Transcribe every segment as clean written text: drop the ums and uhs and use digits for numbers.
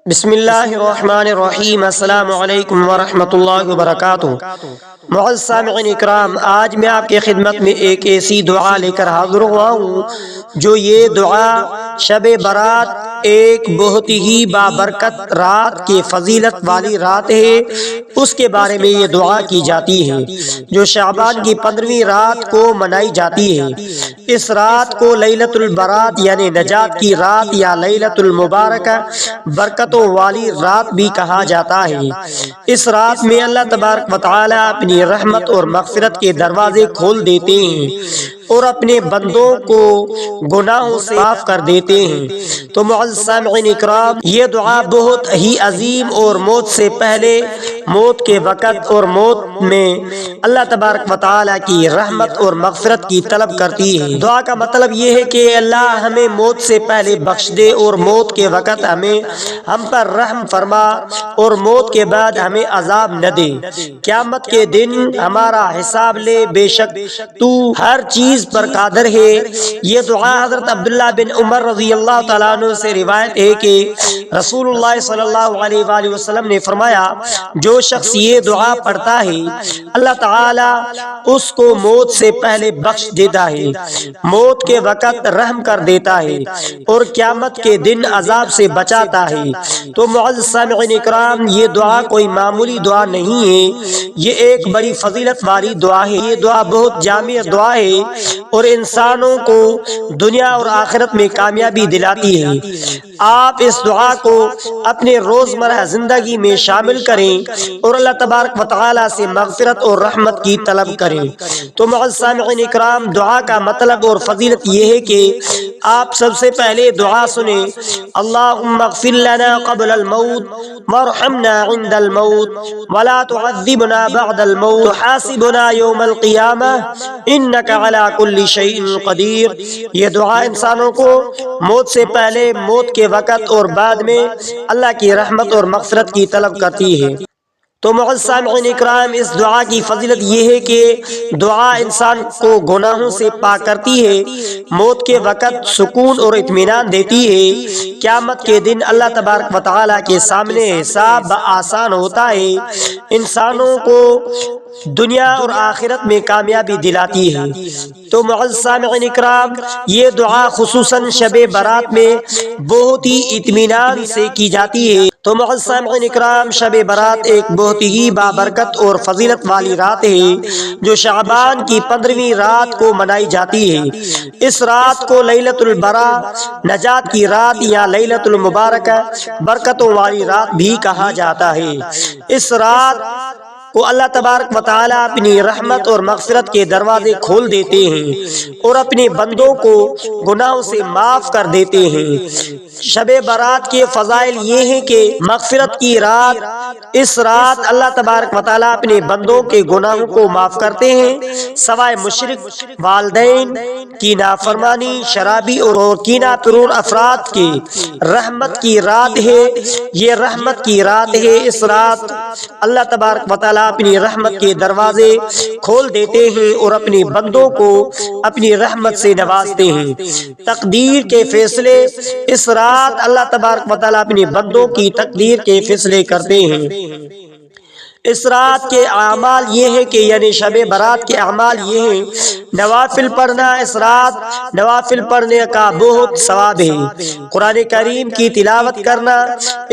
بسم اللہ الرحمن الرحیم۔ السلام علیکم ورحمۃ اللہ وبرکاتہ۔ معزز سامعین اکرام، آج میں آپ کی خدمت میں ایک ایسی دعا لے کر حاضر ہوا ہوں جو یہ دعا شب برات ایک بہت ہی بابرکت رات کی فضیلت والی رات ہے، اس کے بارے میں یہ دعا کی جاتی ہے جو شعبان کی 15ویں رات کو منائی جاتی ہے۔ اس رات کو لیلۃ البرات یعنی نجات کی رات یا لیلۃ المبارکہ برکتوں والی رات بھی کہا جاتا ہے۔ اس رات میں اللہ تبارک و تعالی اپنی رحمت اور مغفرت کے دروازے کھول دیتے ہیں اور اپنے بندوں کو گناہوں سے معاف کر دیتے ہیں۔ تو معزز سامعین اکرام، یہ دعا بہت ہی عظیم اور موت سے پہلے، موت کے وقت اور موت میں اللہ تبارک و تعالی کی رحمت اور مغفرت کی طلب کرتی ہے۔ دعا کا مطلب یہ ہے کہ اللہ ہمیں موت سے پہلے بخش دے اور موت کے وقت ہم پر رحم فرما اور موت کے بعد ہمیں عذاب نہ دے۔ قیامت کے دن ہمارا حساب لے، بے شک تو ہر چیز پر قادر ہے۔ یہ دعا حضرت عبداللہ بن عمر رضی اللہ تعالیٰ عنہ سے روایت ہے کہ رسول اللہ صلی اللہ علیہ وآلہ وسلم نے فرمایا، جو شخص یہ دعا پڑھتا ہے اللہ تعالی اس کو موت سے پہلے بخش دیتا ہے، موت کے وقت رحم کر دیتا ہے اور قیامت کے دن عذاب سے بچاتا ہے۔ تو معزز سامعین اکرام، یہ دعا کوئی معمولی دعا نہیں ہے، یہ ایک بڑی فضیلت والی دعا ہے۔ یہ دعا بہت جامع دعا ہے اور انسانوں کو دنیا اور آخرت میں کامیابی دلاتی ہے۔ آپ اس دعا کو اپنے روزمرہ زندگی میں شامل کریں اور اللہ تبارک و تعالی سے مغفرت اور رحمت کی طلب کریں۔ تو معزز سامعین اکرام، دعا کا مطلب اور فضیلت یہ ہے کہ آپ سب سے پہلے دعا سنیں، اللہم اغفر لنا قبل الموت وارحمنا عند الموت ولا تعذبنا بعد الموت وحاسبنا یوم القیامہ انک علی کل شیء قدیر۔ یہ دعا انسانوں کو موت سے پہلے، موت کے وقت اور بعد میں اللہ کی رحمت اور مغفرت کی طلب کرتی ہے۔ تو معزز سامعین اکرام، اس دعا کی فضیلت یہ ہے کہ دعا انسان کو گناہوں سے پاک کرتی ہے، موت کے وقت سکون اور اطمینان دیتی ہے، قیامت کے دن اللہ تبارک و تعالی کے سامنے حساب آسان ہوتا ہے، انسانوں کو دنیا اور آخرت میں کامیابی دلاتی ہے۔ تو معزز سامعین اکرام، یہ دعا خصوصاً شب برات میں بہت ہی اطمینان سے کی جاتی ہے۔ تو معزز سامعین اکرام، شب برات ایک بہت ہی بابرکت اور فضیلت والی رات ہے جو شعبان کی 15ویں رات کو منائی جاتی ہے۔ اس رات کو لیلۃ البرا، نجات کی رات یا لیلۃ المبارکہ برکتوں والی رات بھی کہا جاتا ہے۔ اس رات کو اللہ تبارک و تعالی اپنی رحمت اور مغفرت کے دروازے کھول دیتے ہیں اور اپنے بندوں کو گناہوں سے معاف کر دیتے ہیں۔ شب برات کے فضائل یہ ہیں کہ مغفرت کی رات، اس رات اللہ تبارک و تعالی اپنے بندوں کے گناہوں کو معاف کرتے ہیں، سوائے مشرک، والدین کی نافرمانی، شرابی اور کینہ پرور افراد کی۔ رحمت کی رات ہے، یہ رحمت کی رات ہے۔ اس رات اللہ تبارک و تعالی اپنی رحمت کے دروازے کھول دیتے ہیں اور اپنے بندوں کو اپنی رحمت سے نوازتے ہیں۔ تقدیر کے فیصلے، اس رات اللہ تبارک و تعالی اپنے بندوں کی تقدیر کے فیصلے کرتے ہیں۔ اس رات کے اعمال یہ ہے کہ یعنی شب برات کے اعمال یہ ہیں، نوافل پڑھنا۔ اس رات نوافل پڑھنے کا بہت ثواب ہے۔ قرآن کریم کی تلاوت کرنا،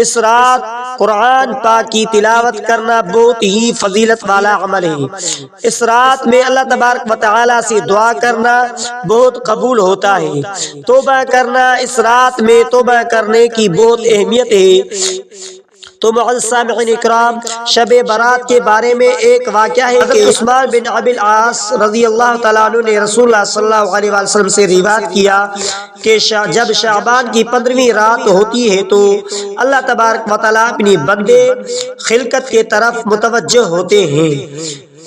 اس رات قرآن پاک کی تلاوت کرنا بہت ہی فضیلت والا عمل ہے۔ اس رات میں اللہ تبارک و تعالی سے دعا کرنا بہت قبول ہوتا ہے۔ توبہ کرنا، اس رات میں توبہ کرنے کی بہت اہمیت ہے۔ تو معزز سامعین اکرام، شب برات کے بارے میں ایک واقعہ ہے کہ عثمان بن ابی العاص رضی اللہ تعالیٰ عنہ نے رسول اللہ صلی اللہ علیہ وسلم سے روایت کیا کہ جب شعبان کی 15ویں رات ہوتی ہے تو اللہ تبارک و تعالیٰ اپنی بندے خلقت کے طرف متوجہ ہوتے ہیں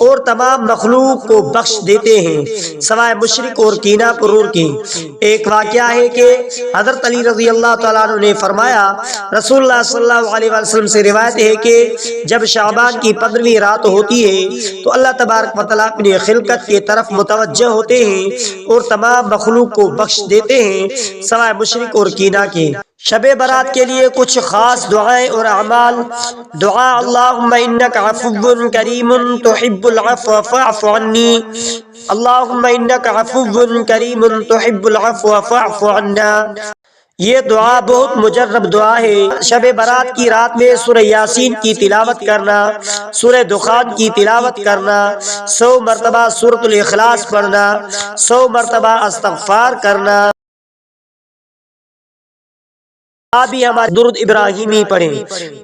اور تمام مخلوق کو بخش دیتے ہیں سوائے مشرک اور کینہ پرور کے۔ ایک واقعہ ہے کہ حضرت علی رضی اللہ تعالیٰ عنہ نے فرمایا، رسول اللہ صلی اللہ علیہ وسلم سے روایت ہے کہ جب شعبان کی 15ویں رات ہوتی ہے تو اللہ تبارک و تعالیٰ اپنی خلقت کی طرف متوجہ ہوتے ہیں اور تمام مخلوق کو بخش دیتے ہیں سوائے مشرک اور کینہ کے۔ شب برات کے لیے کچھ خاص دعائیں اور اعمال۔ دعا: اللہم انک عفو کریم تحب العفو فاعف عنی، اللہم انک عفو کریم تحب العفو فاعف عنا۔ یہ دعا بہت مجرب دعا ہے۔ شب برات کی رات میں سورہ یاسین کی تلاوت کرنا، سورہ دخان کی تلاوت کرنا، 100 مرتبہ سورۃ الاخلاص پڑھنا، 100 مرتبہ استغفار کرنا۔ آپ بھی ہمارے درود ابراہیمی پڑھیں۔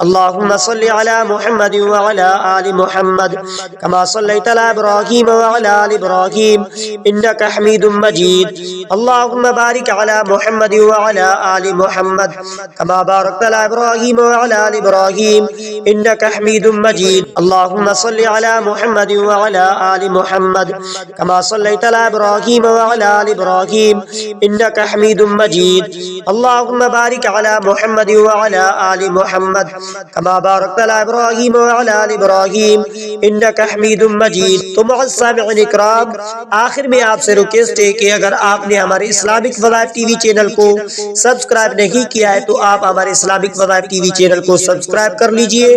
اللہم صلی علی محمد وعلی آل محمد کما صلیت علی ابراہیم وعلی آل ابراہیم انک حمید مجید۔ اللہم بارک علی محمد وعلی آل محمد کما بارکت علی ابراہیم وعلی آل ابراہیم انک حمید مجید۔ اللہم صلی علی محمد وعلی آل محمد کما صلیت علی ابراہیم وعلی آل ابراہیم انک حمید مجید۔ اللہم بارک علی محمد وعلی آل محمد کما بارکت علی ابراہیم وعلی آل ابراہیم انک حمید مجید۔ تو معزز سامعین اکرام، آخر میں آپ سے ریکویسٹ ہے کہ اگر آپ نے ہمارے اسلامک وظائف ٹی وی چینل کو سبسکرائب نہیں کیا ہے تو آپ ہمارے اسلامک وظائف ٹی وی چینل کو سبسکرائب کر لیجئے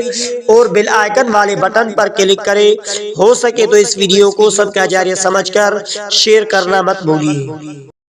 اور بیل آئیکن والے بٹن پر کلک کریں۔ ہو سکے تو اس ویڈیو کو صدقہ جاریہ سمجھ کر شیئر کرنا مت بھولیے۔